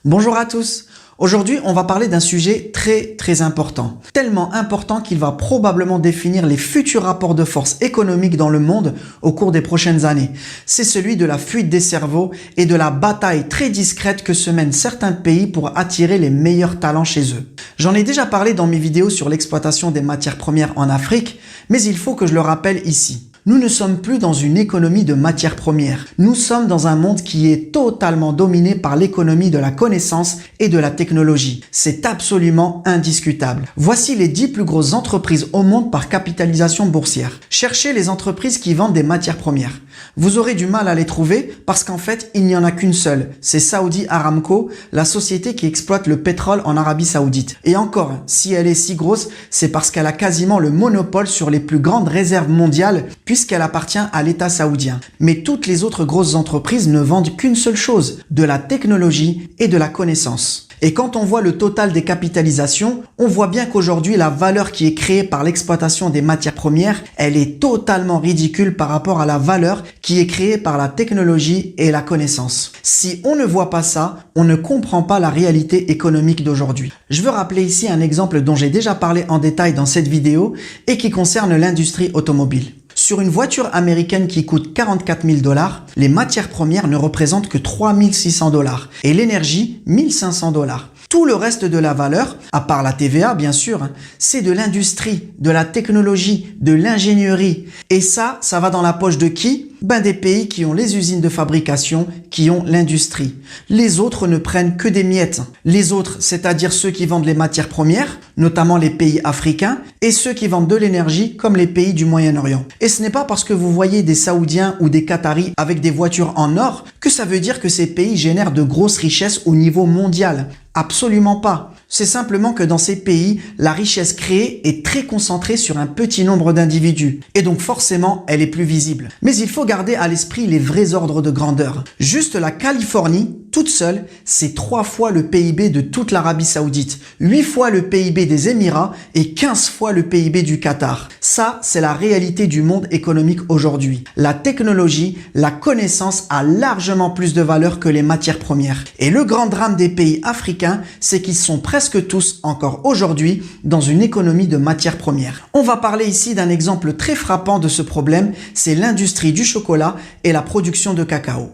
Bonjour à tous. Aujourd'hui, on va parler d'un sujet très important. Tellement important qu'il va probablement définir les futurs rapports de force économiques dans le monde au cours des prochaines années. C'est celui de la fuite des cerveaux et de la bataille très discrète que se mènent certains pays pour attirer les meilleurs talents chez eux. J'en ai déjà parlé dans mes vidéos sur l'exploitation des matières premières en Afrique, mais il faut que je le rappelle ici. Nous ne sommes plus dans une économie de matières premières. Nous sommes dans un monde qui est totalement dominé par l'économie de la connaissance et de la technologie. C'est absolument indiscutable. Voici les 10 plus grosses entreprises au monde par capitalisation boursière. Cherchez les entreprises qui vendent des matières premières. Vous aurez du mal à les trouver parce qu'en fait, il n'y en a qu'une seule. C'est Saudi Aramco, la société qui exploite le pétrole en Arabie Saoudite. Et encore, si elle est si grosse, c'est parce qu'elle a quasiment le monopole sur les plus grandes réserves mondiales puisqu'elle appartient à l'État saoudien. Mais toutes les autres grosses entreprises ne vendent qu'une seule chose, de la technologie et de la connaissance. Et quand on voit le total des capitalisations, on voit bien qu'aujourd'hui, la valeur qui est créée par l'exploitation des matières premières, elle est totalement ridicule par rapport à la valeur qui est créée par la technologie et la connaissance. Si on ne voit pas ça, on ne comprend pas la réalité économique d'aujourd'hui. Je veux rappeler ici un exemple dont j'ai déjà parlé en détail dans cette vidéo et qui concerne l'industrie automobile. Sur une voiture américaine qui coûte 44 000 $, les matières premières ne représentent que 3 600 $ et l'énergie 1 500 $. Tout le reste de la valeur, à part la TVA bien sûr, c'est de l'industrie, de la technologie, de l'ingénierie. Et ça va dans la poche de qui? Des pays qui ont les usines de fabrication, qui ont l'industrie. Les autres ne prennent que des miettes. Les autres, c'est-à-dire ceux qui vendent les matières premières, notamment les pays africains, et ceux qui vendent de l'énergie, comme les pays du Moyen-Orient. Et ce n'est pas parce que vous voyez des Saoudiens ou des Qataris avec des voitures en or que ça veut dire que ces pays génèrent de grosses richesses au niveau mondial. Absolument pas. C'est simplement que dans ces pays, la richesse créée est très concentrée sur un petit nombre d'individus. Et donc forcément, elle est plus visible. Mais il faut garder à l'esprit les vrais ordres de grandeur. Juste la Californie, toute seule, c'est 3 fois le PIB de toute l'Arabie Saoudite, 8 fois le PIB des Émirats et 15 fois le PIB du Qatar. Ça, c'est la réalité du monde économique aujourd'hui. La technologie, la connaissance a largement plus de valeur que les matières premières. Et le grand drame des pays africains, c'est qu'ils sont presque tous, encore aujourd'hui, dans une économie de matières premières. On va parler ici d'un exemple très frappant de ce problème, c'est l'industrie du chocolat et la production de cacao.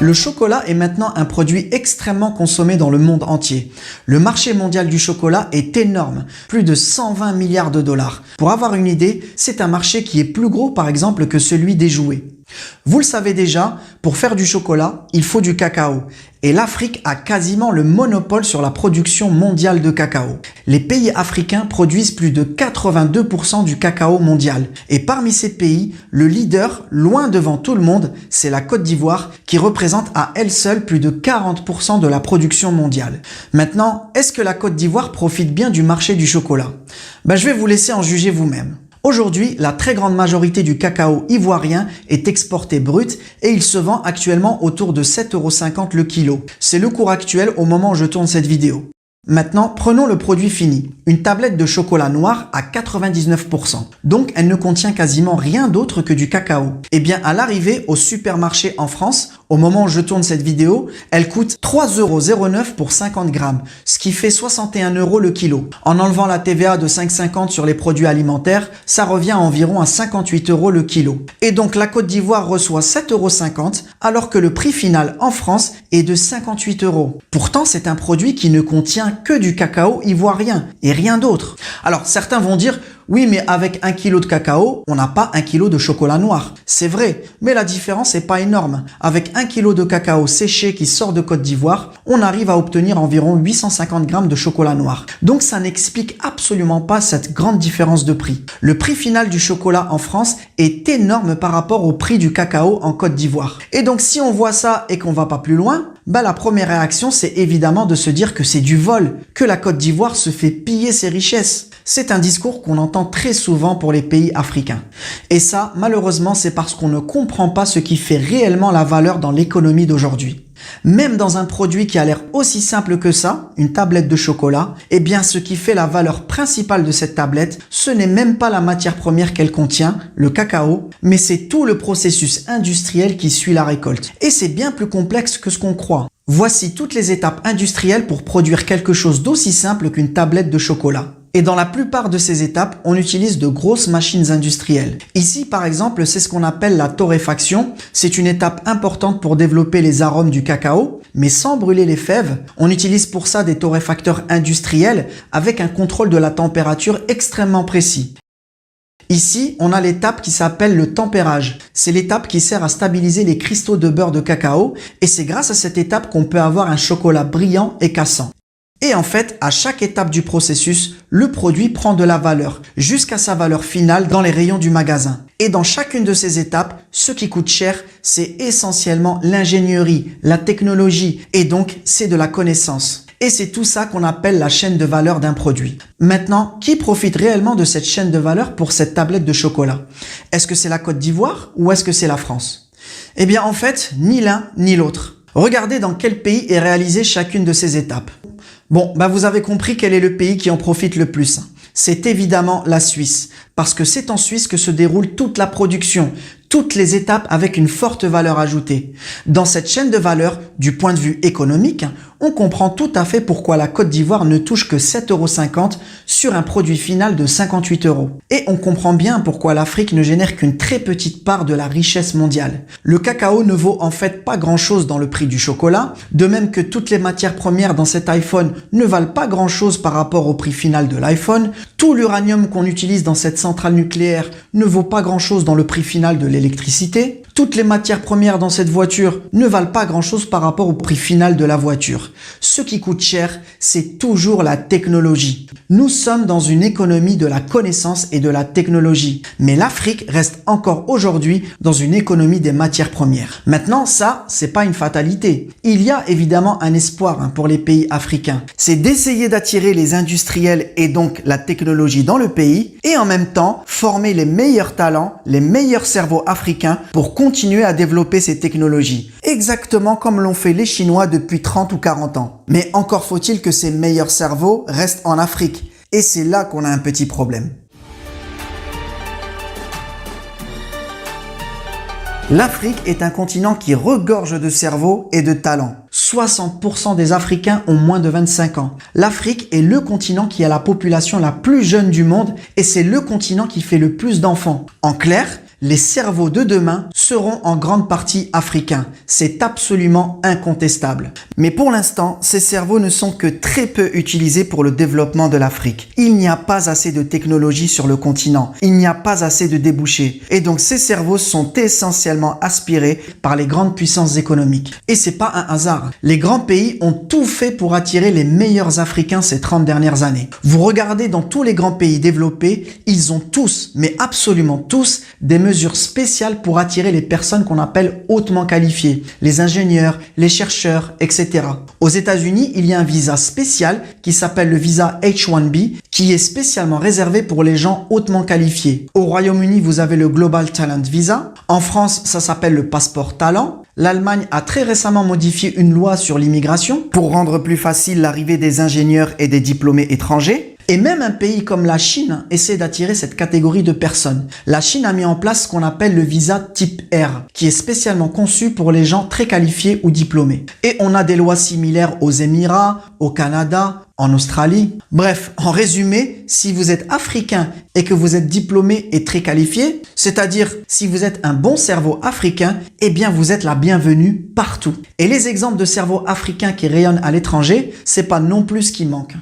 Le chocolat est maintenant un produit extrêmement consommé dans le monde entier. Le marché mondial du chocolat est énorme, plus de 120 milliards de $. Pour avoir une idée, c'est un marché qui est plus gros par exemple que celui des jouets. Vous le savez déjà, pour faire du chocolat, il faut du cacao. Et l'Afrique a quasiment le monopole sur la production mondiale de cacao. Les pays africains produisent plus de 82% du cacao mondial. Et parmi ces pays, le leader, loin devant tout le monde, c'est la Côte d'Ivoire qui représente à elle seule plus de 40% de la production mondiale. Maintenant, est-ce que la Côte d'Ivoire profite bien du marché du chocolat? Je vais vous laisser en juger vous-même. Aujourd'hui, la très grande majorité du cacao ivoirien est exporté brut et il se vend actuellement autour de 7,50 € le kilo. C'est le cours actuel au moment où je tourne cette vidéo. Maintenant, prenons le produit fini. Une tablette de chocolat noir à 99%. Donc, elle ne contient quasiment rien d'autre que du cacao. Et bien, à l'arrivée au supermarché en France, au moment où je tourne cette vidéo, elle coûte 3,09 € pour 50 grammes, ce qui fait 61 € le kilo. En enlevant la TVA de 5,50 sur les produits alimentaires, ça revient à environ à 58 € le kilo. Et donc, la Côte d'Ivoire reçoit 7,50 € alors que le prix final en France est de 58 €. Pourtant, c'est un produit qui ne contient que du cacao ivoirien et rien d'autre. Alors certains vont dire oui, mais avec 1 kg de cacao, on n'a pas 1 kg de chocolat noir. C'est vrai, mais la différence n'est pas énorme. Avec 1 kg de cacao séché qui sort de Côte d'Ivoire, on arrive à obtenir environ 850 grammes de chocolat noir. Donc ça n'explique absolument pas cette grande différence de prix. Le prix final du chocolat en France est énorme par rapport au prix du cacao en Côte d'Ivoire. Et donc si on voit ça et qu'on va pas plus loin, la première réaction c'est évidemment de se dire que c'est du vol, que la Côte d'Ivoire se fait piller ses richesses. C'est un discours qu'on entend très souvent pour les pays africains. Et ça, malheureusement, c'est parce qu'on ne comprend pas ce qui fait réellement la valeur dans l'économie d'aujourd'hui. Même dans un produit qui a l'air aussi simple que ça, une tablette de chocolat, eh bien ce qui fait la valeur principale de cette tablette, ce n'est même pas la matière première qu'elle contient, le cacao, mais c'est tout le processus industriel qui suit la récolte. Et c'est bien plus complexe que ce qu'on croit. Voici toutes les étapes industrielles pour produire quelque chose d'aussi simple qu'une tablette de chocolat. Et dans la plupart de ces étapes, on utilise de grosses machines industrielles. Ici, par exemple, c'est ce qu'on appelle la torréfaction. C'est une étape importante pour développer les arômes du cacao, mais sans brûler les fèves. On utilise pour ça des torréfacteurs industriels avec un contrôle de la température extrêmement précis. Ici, on a l'étape qui s'appelle le tempérage. C'est l'étape qui sert à stabiliser les cristaux de beurre de cacao et c'est grâce à cette étape qu'on peut avoir un chocolat brillant et cassant. Et en fait, à chaque étape du processus, le produit prend de la valeur jusqu'à sa valeur finale dans les rayons du magasin. Et dans chacune de ces étapes, ce qui coûte cher, c'est essentiellement l'ingénierie, la technologie et donc c'est de la connaissance. Et c'est tout ça qu'on appelle la chaîne de valeur d'un produit. Maintenant, qui profite réellement de cette chaîne de valeur pour cette tablette de chocolat? Est-ce que c'est la Côte d'Ivoire ou est-ce que c'est la France? Eh bien en fait, ni l'un ni l'autre. Regardez dans quel pays est réalisée chacune de ces étapes. Bon, vous avez compris quel est le pays qui en profite le plus. C'est évidemment la Suisse, parce que c'est en Suisse que se déroule toute la production, toutes les étapes avec une forte valeur ajoutée. Dans cette chaîne de valeur, du point de vue économique, on comprend tout à fait pourquoi la Côte d'Ivoire ne touche que 7,50 € sur un produit final de 58 €. Et on comprend bien pourquoi l'Afrique ne génère qu'une très petite part de la richesse mondiale. Le cacao ne vaut en fait pas grand-chose dans le prix du chocolat, de même que toutes les matières premières dans cet iPhone ne valent pas grand-chose par rapport au prix final de l'iPhone. Tout l'uranium qu'on utilise dans cette centrale nucléaire ne vaut pas grand-chose dans le prix final de l'électricité. Toutes les matières premières dans cette voiture ne valent pas grand-chose par rapport au prix final de la voiture. Ce qui coûte cher, c'est toujours la technologie. Nous sommes dans une économie de la connaissance et de la technologie. Mais l'Afrique reste encore aujourd'hui dans une économie des matières premières. Maintenant, ça, c'est pas une fatalité. Il y a évidemment un espoir pour les pays africains. C'est d'essayer d'attirer les industriels et donc la technologie dans le pays et en même temps former les meilleurs talents, les meilleurs cerveaux africains pour continuer à développer ces technologies. Exactement comme l'ont fait les Chinois depuis 30 ou 40 ans. Mais encore faut-il que ces meilleurs cerveaux restent en Afrique. Et c'est là qu'on a un petit problème. L'Afrique est un continent qui regorge de cerveaux et de talents. 60% des Africains ont moins de 25 ans. L'Afrique est le continent qui a la population la plus jeune du monde et c'est le continent qui fait le plus d'enfants. En clair, les cerveaux de demain seront en grande partie africains. C'est absolument incontestable. Mais pour l'instant, ces cerveaux ne sont que très peu utilisés pour le développement de l'Afrique. Il n'y a pas assez de technologie sur le continent. Il n'y a pas assez de débouchés. Et donc ces cerveaux sont essentiellement aspirés par les grandes puissances économiques. Et c'est pas un hasard. Les grands pays ont tout fait pour attirer les meilleurs Africains ces 30 dernières années. Vous regardez dans tous les grands pays développés, ils ont tous, mais absolument tous, des mesures spéciales pour attirer les personnes qu'on appelle hautement qualifiées, les ingénieurs, les chercheurs, etc. Aux États-Unis, il y a un visa spécial qui s'appelle le visa H-1B qui est spécialement réservé pour les gens hautement qualifiés. Au Royaume-Uni, vous avez le Global Talent Visa. En France, ça s'appelle le passeport talent. L'Allemagne a très récemment modifié une loi sur l'immigration pour rendre plus facile l'arrivée des ingénieurs et des diplômés étrangers. Et même un pays comme la Chine essaie d'attirer cette catégorie de personnes. La Chine a mis en place ce qu'on appelle le visa type R, qui est spécialement conçu pour les gens très qualifiés ou diplômés. Et on a des lois similaires aux Émirats, au Canada, en Australie. Bref, en résumé, si vous êtes africain et que vous êtes diplômé et très qualifié, c'est-à-dire si vous êtes un bon cerveau africain, eh bien vous êtes la bienvenue partout. Et les exemples de cerveaux africains qui rayonnent à l'étranger, c'est pas non plus ce qui manque.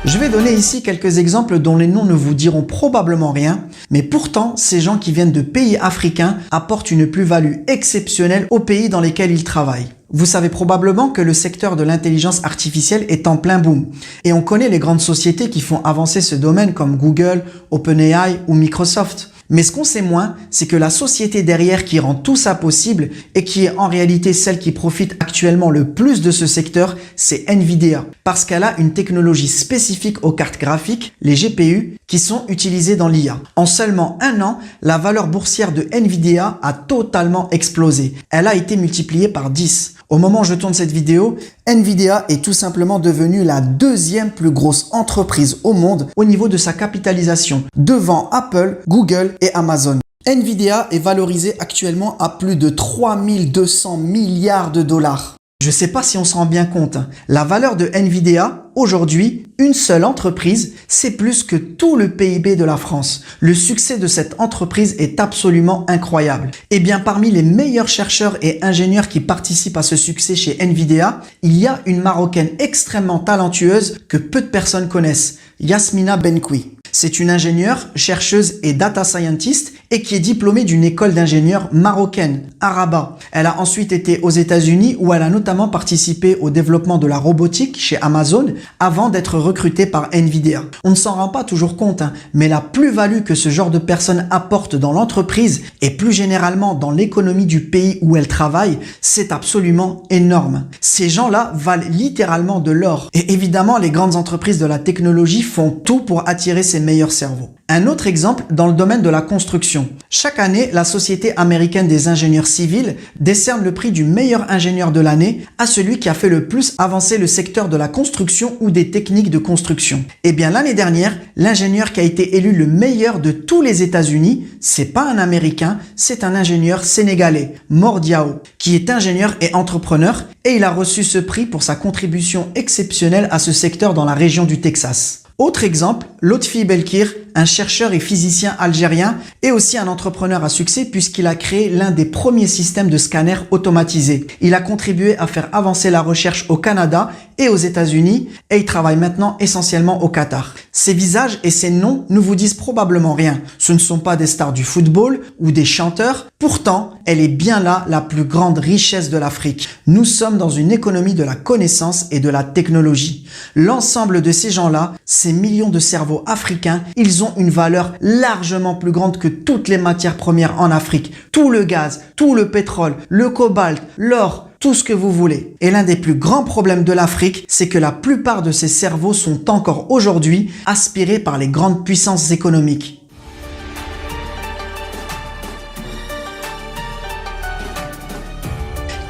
Je vais donner ici quelques exemples dont les noms ne vous diront probablement rien, mais pourtant, ces gens qui viennent de pays africains apportent une plus-value exceptionnelle aux pays dans lesquels ils travaillent. Vous savez probablement que le secteur de l'intelligence artificielle est en plein boom. Et on connaît les grandes sociétés qui font avancer ce domaine comme Google, OpenAI ou Microsoft. Mais ce qu'on sait moins, c'est que la société derrière qui rend tout ça possible et qui est en réalité celle qui profite actuellement le plus de ce secteur, c'est Nvidia. Parce qu'elle a une technologie spécifique aux cartes graphiques, les GPU, qui sont utilisées dans l'IA. En seulement un an, la valeur boursière de Nvidia a totalement explosé. Elle a été multipliée par 10. Au moment où je tourne cette vidéo, Nvidia est tout simplement devenue la deuxième plus grosse entreprise au monde au niveau de sa capitalisation, devant Apple, Google et Amazon. Nvidia est valorisée actuellement à plus de 3200 milliards de dollars. Je ne sais pas si on se rend bien compte, la valeur de Nvidia, aujourd'hui, une seule entreprise, c'est plus que tout le PIB de la France. Le succès de cette entreprise est absolument incroyable. Et bien, parmi les meilleurs chercheurs et ingénieurs qui participent à ce succès chez Nvidia, il y a une Marocaine extrêmement talentueuse que peu de personnes connaissent, Yasmina Benkoui. C'est une ingénieure, chercheuse et data scientist et qui est diplômée d'une école d'ingénieurs marocaine, à Rabat. Elle a ensuite été aux États-Unis où elle a notamment participé au développement de la robotique chez Amazon avant d'être recrutée par Nvidia. On ne s'en rend pas toujours compte, mais la plus-value que ce genre de personnes apporte dans l'entreprise et plus généralement dans l'économie du pays où elle travaille, c'est absolument énorme. Ces gens-là valent littéralement de l'or. Et évidemment, les grandes entreprises de la technologie font tout pour attirer ces meilleurs cerveaux. Un autre exemple dans le domaine de la construction. Chaque année, la Société américaine des ingénieurs civils décerne le prix du meilleur ingénieur de l'année à celui qui a fait le plus avancer le secteur de la construction ou des techniques de construction. Et bien l'année dernière, l'ingénieur qui a été élu le meilleur de tous les États-Unis, c'est pas un Américain, c'est un ingénieur sénégalais, Mor Diao, qui est ingénieur et entrepreneur et il a reçu ce prix pour sa contribution exceptionnelle à ce secteur dans la région du Texas. Autre exemple, Lotfi Belkir, un chercheur et physicien algérien et aussi un entrepreneur à succès puisqu'il a créé l'un des premiers systèmes de scanner automatisés. Il a contribué à faire avancer la recherche au Canada et aux États-Unis et il travaille maintenant essentiellement au Qatar. Ces visages et ces noms ne vous disent probablement rien. Ce ne sont pas des stars du football ou des chanteurs. Pourtant, elle est bien là la plus grande richesse de l'Afrique. Nous sommes dans une économie de la connaissance et de la technologie. L'ensemble de ces gens-là, ces millions de cerveaux africains, ils ont une valeur largement plus grande que toutes les matières premières en Afrique. Tout le gaz, tout le pétrole, le cobalt, l'or, tout ce que vous voulez. Et l'un des plus grands problèmes de l'Afrique, c'est que la plupart de ces cerveaux sont encore aujourd'hui aspirés par les grandes puissances économiques.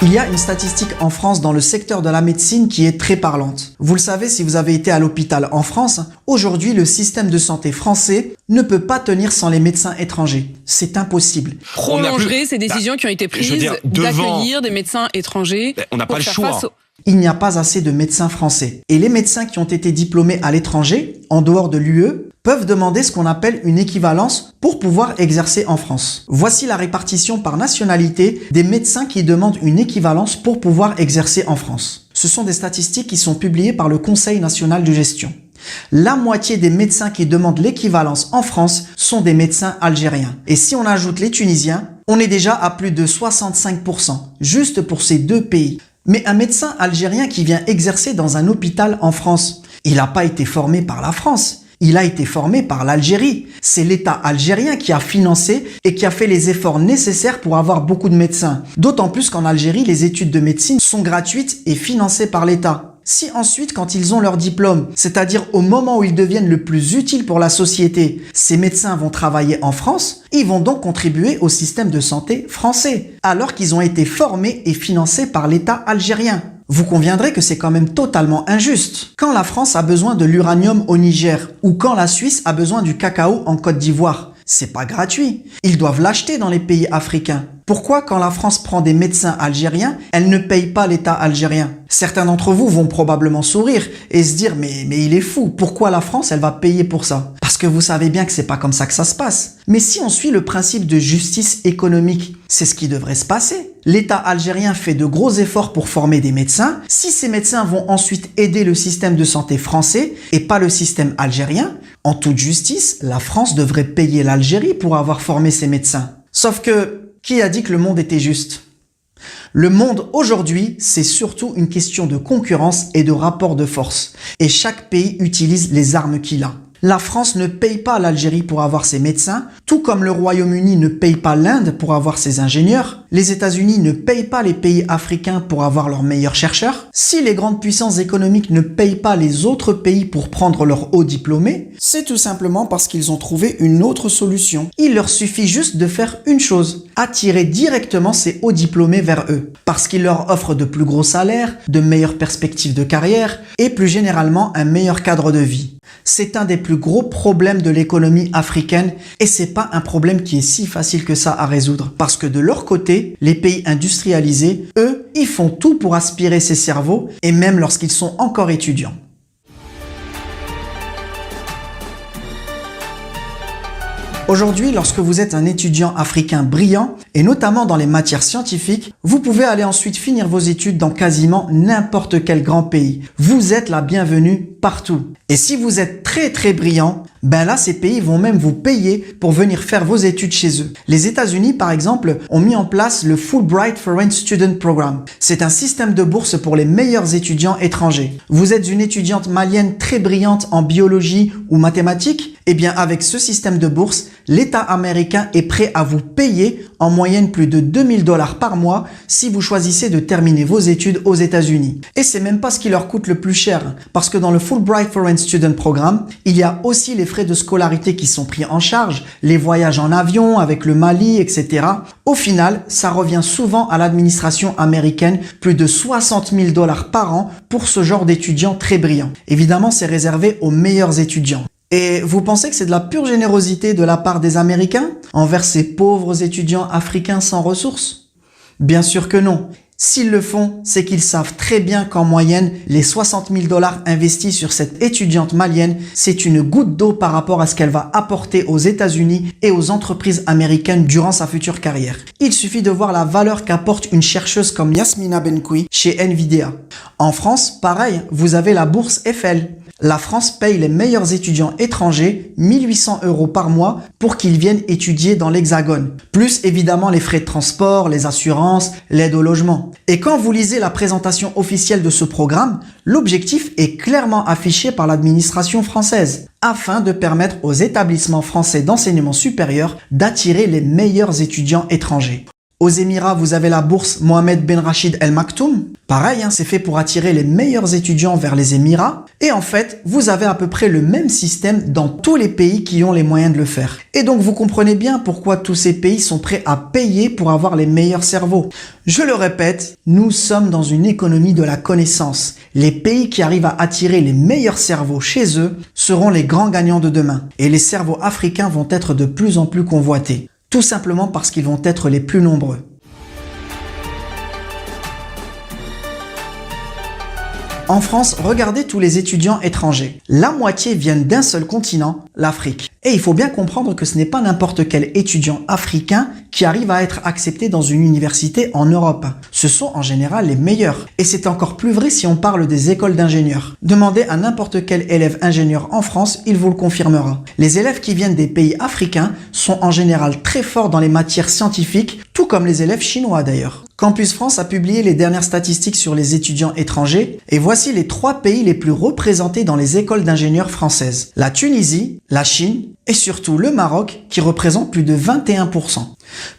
Il y a une statistique en France dans le secteur de la médecine qui est très parlante. Vous le savez si vous avez été à l'hôpital en France, aujourd'hui le système de santé français ne peut pas tenir sans les médecins étrangers. C'est impossible. Prolonger ces décisions qui ont été prises d'accueillir des médecins étrangers. On n'a pas le choix. Il n'y a pas assez de médecins français. Et les médecins qui ont été diplômés à l'étranger, en dehors de l'UE, peuvent demander ce qu'on appelle une équivalence pour pouvoir exercer en France. Voici la répartition par nationalité des médecins qui demandent une équivalence pour pouvoir exercer en France. Ce sont des statistiques qui sont publiées par le Conseil national de gestion. La moitié des médecins qui demandent l'équivalence en France sont des médecins algériens. Et si on ajoute les Tunisiens, on est déjà à plus de 65%, juste pour ces deux pays. Mais un médecin algérien qui vient exercer dans un hôpital en France, il n'a pas été formé par la France. Il a été formé par l'Algérie. C'est l'État algérien qui a financé et qui a fait les efforts nécessaires pour avoir beaucoup de médecins. D'autant plus qu'en Algérie, les études de médecine sont gratuites et financées par l'État. Si ensuite, quand ils ont leur diplôme, c'est-à-dire au moment où ils deviennent le plus utiles pour la société, ces médecins vont travailler en France, ils vont donc contribuer au système de santé français, alors qu'ils ont été formés et financés par l'État algérien. Vous conviendrez que c'est quand même totalement injuste. Quand la France a besoin de l'uranium au Niger ou quand la Suisse a besoin du cacao en Côte d'Ivoire, c'est pas gratuit. Ils doivent l'acheter dans les pays africains. Pourquoi quand la France prend des médecins algériens, elle ne paye pas l'État algérien? Certains d'entre vous vont probablement sourire et se dire mais il est fou, pourquoi la France elle va payer pour ça? Parce que vous savez bien que c'est pas comme ça que ça se passe. Mais si on suit le principe de justice économique, c'est ce qui devrait se passer. L'État algérien fait de gros efforts pour former des médecins. Si ces médecins vont ensuite aider le système de santé français et pas le système algérien, en toute justice, la France devrait payer l'Algérie pour avoir formé ces médecins. Sauf que, qui a dit que le monde était juste? Le monde aujourd'hui, c'est surtout une question de concurrence et de rapport de force. Et chaque pays utilise les armes qu'il a. La France ne paye pas l'Algérie pour avoir ses médecins, tout comme le Royaume-Uni ne paye pas l'Inde pour avoir ses ingénieurs. Les États-Unis ne payent pas les pays africains pour avoir leurs meilleurs chercheurs. Si les grandes puissances économiques ne payent pas les autres pays pour prendre leurs hauts diplômés, c'est tout simplement parce qu'ils ont trouvé une autre solution. Il leur suffit juste de faire une chose, attirer directement ces hauts diplômés vers eux, parce qu'ils leur offrent de plus gros salaires, de meilleures perspectives de carrière et plus généralement un meilleur cadre de vie. C'est un des plus gros problèmes de l'économie africaine et c'est pas un problème qui est si facile que ça à résoudre parce que de leur côté, les pays industrialisés, eux, ils font tout pour aspirer ces cerveaux et même lorsqu'ils sont encore étudiants. Aujourd'hui, lorsque vous êtes un étudiant africain brillant, et notamment dans les matières scientifiques, vous pouvez aller ensuite finir vos études dans quasiment n'importe quel grand pays. Vous êtes la bienvenue partout. Et si vous êtes très brillant, ben là, ces pays vont même vous payer pour venir faire vos études chez eux. Les États-Unis, par exemple, ont mis en place le Fulbright Foreign Student Program. C'est un système de bourse pour les meilleurs étudiants étrangers. Vous êtes une étudiante malienne très brillante en biologie ou mathématiques? Eh bien, avec ce système de bourse, l'État américain est prêt à vous payer en moyenne plus de 2000 $ par mois si vous choisissez de terminer vos études aux États-Unis. Et c'est même pas ce qui leur coûte le plus cher, parce que dans le Fulbright Foreign Student Program, il y a aussi les frais de scolarité qui sont pris en charge, les voyages en avion avec le Mali, etc. Au final, ça revient souvent à l'administration américaine plus de 60 000 $ par an pour ce genre d'étudiants très brillants. Évidemment, c'est réservé aux meilleurs étudiants. Et vous pensez que c'est de la pure générosité de la part des Américains envers ces pauvres étudiants africains sans ressources? Bien sûr que non. S'ils le font, c'est qu'ils savent très bien qu'en moyenne, les 60 000 $ investis sur cette étudiante malienne, c'est une goutte d'eau par rapport à ce qu'elle va apporter aux États-Unis et aux entreprises américaines durant sa future carrière. Il suffit de voir la valeur qu'apporte une chercheuse comme Yasmina Benkoui chez Nvidia. En France, pareil, vous avez la bourse Eiffel. La France paye les meilleurs étudiants étrangers 1 800 € par mois pour qu'ils viennent étudier dans l'Hexagone. Plus évidemment les frais de transport, les assurances, l'aide au logement. Et quand vous lisez la présentation officielle de ce programme, l'objectif est clairement affiché par l'administration française afin de permettre aux établissements français d'enseignement supérieur d'attirer les meilleurs étudiants étrangers. Aux Émirats, vous avez la bourse Mohamed Ben Rachid El Maktoum. Pareil, c'est fait pour attirer les meilleurs étudiants vers les Émirats. Et en fait, vous avez à peu près le même système dans tous les pays qui ont les moyens de le faire. Et donc, vous comprenez bien pourquoi tous ces pays sont prêts à payer pour avoir les meilleurs cerveaux. Je le répète, nous sommes dans une économie de la connaissance. Les pays qui arrivent à attirer les meilleurs cerveaux chez eux seront les grands gagnants de demain. Et les cerveaux africains vont être de plus en plus convoités. Tout simplement parce qu'ils vont être les plus nombreux. En France, regardez tous les étudiants étrangers. La moitié viennent d'un seul continent, l'Afrique. Et il faut bien comprendre que ce n'est pas n'importe quel étudiant africain qui arrive à être accepté dans une université en Europe. Ce sont en général les meilleurs. Et c'est encore plus vrai si on parle des écoles d'ingénieurs. Demandez à n'importe quel élève ingénieur en France, il vous le confirmera. Les élèves qui viennent des pays africains sont en général très forts dans les matières scientifiques, tout comme les élèves chinois d'ailleurs. Campus France a publié les dernières statistiques sur les étudiants étrangers et voici les 3 pays les plus représentés dans les écoles d'ingénieurs françaises. La Tunisie, la Chine et surtout le Maroc qui représente plus de 21%.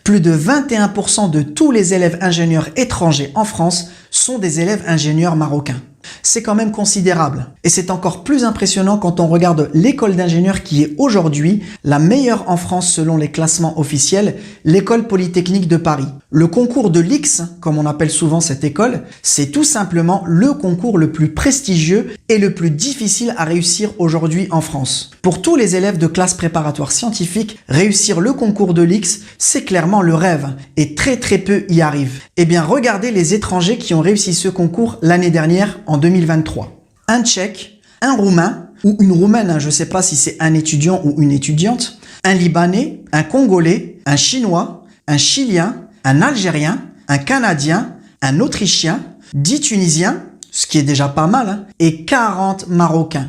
Plus de 21% de tous les élèves ingénieurs étrangers en France sont des élèves ingénieurs marocains. C'est quand même considérable. Et c'est encore plus impressionnant quand on regarde l'école d'ingénieurs qui est aujourd'hui la meilleure en France selon les classements officiels, l'école polytechnique de Paris. Le concours de l'X, comme on appelle souvent cette école, c'est tout simplement le concours le plus prestigieux et le plus difficile à réussir aujourd'hui en France. Pour tous les élèves de classe préparatoire scientifique, réussir le concours de l'X, c'est clairement le rêve et très peu y arrivent. Eh bien, regardez les étrangers qui ont réussi ce concours l'année dernière en 2023. Un Tchèque, un Roumain ou une Roumaine, je ne sais pas si c'est un étudiant ou une étudiante, un Libanais, un Congolais, un Chinois, un Chilien, un Algérien, un Canadien, un Autrichien, 10 Tunisiens, ce qui est déjà pas mal, et 40 Marocains.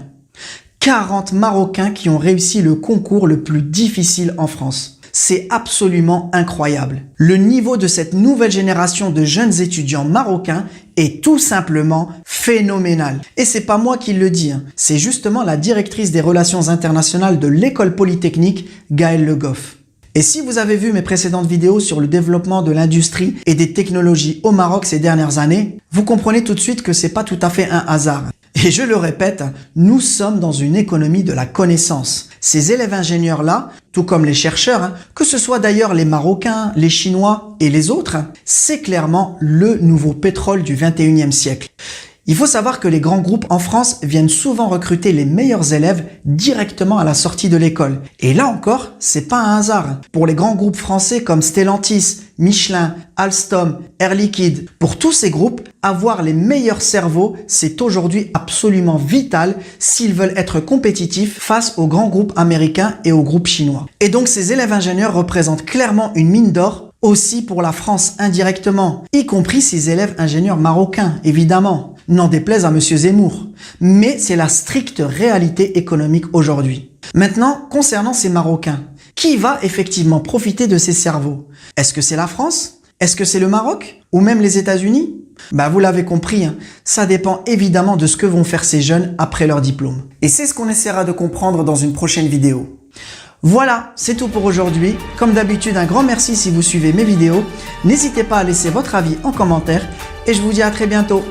40 Marocains qui ont réussi le concours le plus difficile en France. C'est absolument incroyable. Le niveau de cette nouvelle génération de jeunes étudiants marocains est tout simplement phénoménal. Et c'est pas moi qui le dis, c'est justement la directrice des relations internationales de l'école polytechnique, Gaëlle Le Goff. Et si vous avez vu mes précédentes vidéos sur le développement de l'industrie et des technologies au Maroc ces dernières années, vous comprenez tout de suite que c'est pas tout à fait un hasard. Et je le répète, nous sommes dans une économie de la connaissance. Ces élèves ingénieurs-là, tout comme les chercheurs, que ce soit d'ailleurs les Marocains, les Chinois et les autres, c'est clairement le nouveau pétrole du 21e siècle. Il faut savoir que les grands groupes en France viennent souvent recruter les meilleurs élèves directement à la sortie de l'école. Et là encore, c'est pas un hasard. Pour les grands groupes français comme Stellantis, Michelin, Alstom, Air Liquide, pour tous ces groupes, avoir les meilleurs cerveaux, c'est aujourd'hui absolument vital s'ils veulent être compétitifs face aux grands groupes américains et aux groupes chinois. Et donc ces élèves ingénieurs représentent clairement une mine d'or aussi pour la France indirectement, y compris ces élèves ingénieurs marocains, évidemment. N'en déplaise à Monsieur Zemmour. Mais c'est la stricte réalité économique aujourd'hui. Maintenant, concernant ces Marocains, qui va effectivement profiter de ces cerveaux? Est-ce que c'est la France? Est-ce que c'est le Maroc? Ou même les États-Unis? Vous l'avez compris, ça dépend évidemment de ce que vont faire ces jeunes après leur diplôme. Et c'est ce qu'on essaiera de comprendre dans une prochaine vidéo. Voilà, c'est tout pour aujourd'hui. Comme d'habitude, un grand merci si vous suivez mes vidéos. N'hésitez pas à laisser votre avis en commentaire et je vous dis à très bientôt.